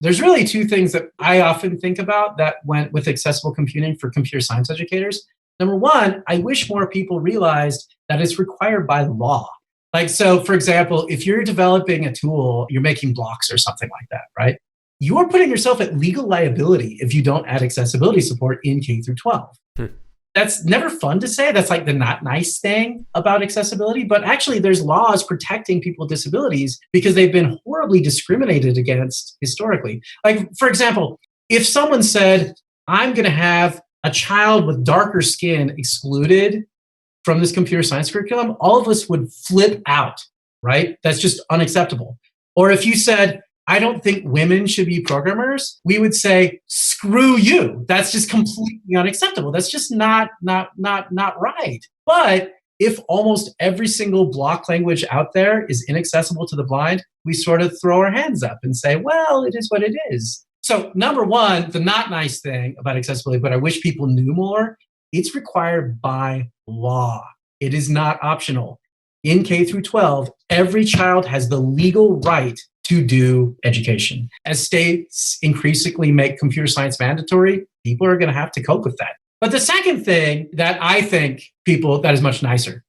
there's really two things that I often think about that went with accessible computing for computer science educators. Number one, I wish more people realized that it's required by law. Like, so for example, if you're developing a tool, you're making blocks or something like that, right? You're putting yourself at legal liability if you don't add accessibility support in K through 12. That's never fun to say. That's like the not nice thing about accessibility. But actually, there's laws protecting people with disabilities because they've been horribly discriminated against historically. Like, for example, if someone said, I'm going to have a child with darker skin excluded from this computer science curriculum, all of us would flip out, right? That's just unacceptable. Or if you said, I don't think women should be programmers, we would say, screw you. That's just completely unacceptable. That's just not right. But if almost every single block language out there is inaccessible to the blind, we sort of throw our hands up and say, well, it is what it is. So number one, the not nice thing about accessibility, but I wish people knew more, it's required by law. It is not optional. In K through 12, every child has the legal right to do education. As states increasingly make computer science mandatory, people are going to have to cope with that. But the second thing that I think that is much nicer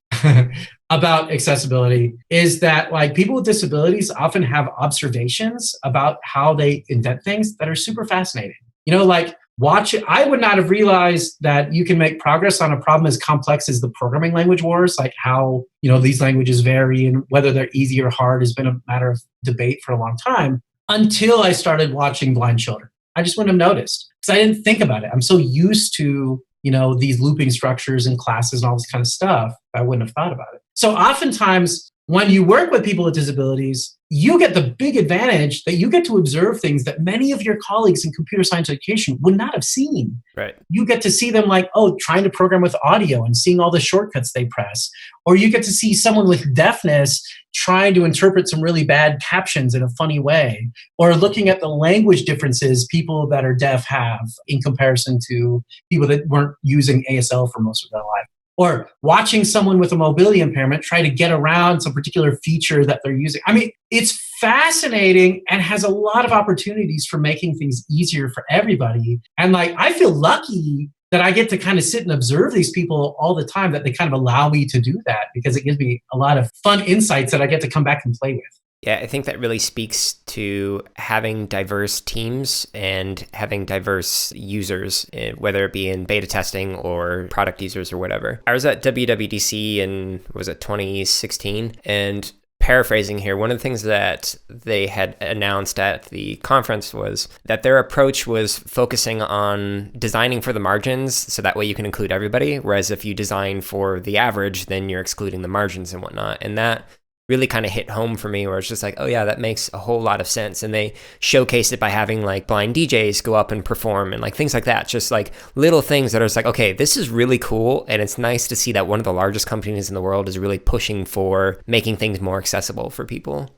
about accessibility is that like people with disabilities often have observations about how they invent things that are super fascinating. You know, like watch it. I would not have realized that you can make progress on a problem as complex as the programming language wars, like how, you know, these languages vary and whether they're easy or hard has been a matter of debate for a long time until I started watching blind children. I just wouldn't have noticed because I didn't think about it. I'm so used to, you know, these looping structures and classes and all this kind of stuff, I wouldn't have thought about it. So oftentimes when you work with people with disabilities, you get the big advantage that you get to observe things that many of your colleagues in computer science education would not have seen. Right. You get to see them like, trying to program with audio and seeing all the shortcuts they press. Or you get to see someone with deafness trying to interpret some really bad captions in a funny way. Or looking at the language differences people that are deaf have in comparison to people that weren't using ASL for most of their life. Or watching someone with a mobility impairment try to get around some particular feature that they're using. I mean, it's fascinating and has a lot of opportunities for making things easier for everybody. And like, I feel lucky that I get to kind of sit and observe these people all the time, that they kind of allow me to do that because it gives me a lot of fun insights that I get to come back and play with. Yeah, I think that really speaks to having diverse teams and having diverse users, whether it be in beta testing or product users or whatever. I was at WWDC in, 2016? And paraphrasing here, one of the things that they had announced at the conference was that their approach was focusing on designing for the margins, so that way you can include everybody, whereas if you design for the average, then you're excluding the margins and whatnot. And that really kind of hit home for me, where it's just like, oh yeah, that makes a whole lot of sense. And they showcased it by having like blind DJs go up and perform and like things like that. Just like little things that are just like, okay, this is really cool. And it's nice to see that one of the largest companies in the world is really pushing for making things more accessible for people.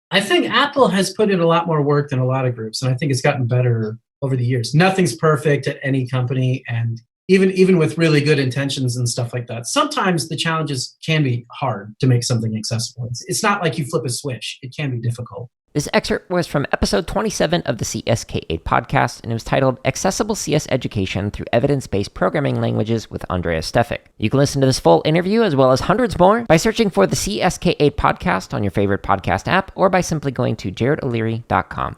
I think Apple has put in a lot more work than a lot of groups, and I think it's gotten better over the years. Nothing's perfect at any company, and even with really good intentions and stuff like that, sometimes the challenges can be hard to make something accessible. It's not like you flip a switch. It can be difficult. This excerpt was from episode 27 of the CSK8 podcast, and it was titled Accessible CS Education Through Evidence-Based Programming Languages with Andreas Stefik. You can listen to this full interview as well as hundreds more by searching for the CSK8 podcast on your favorite podcast app or by simply going to jaredoleary.com.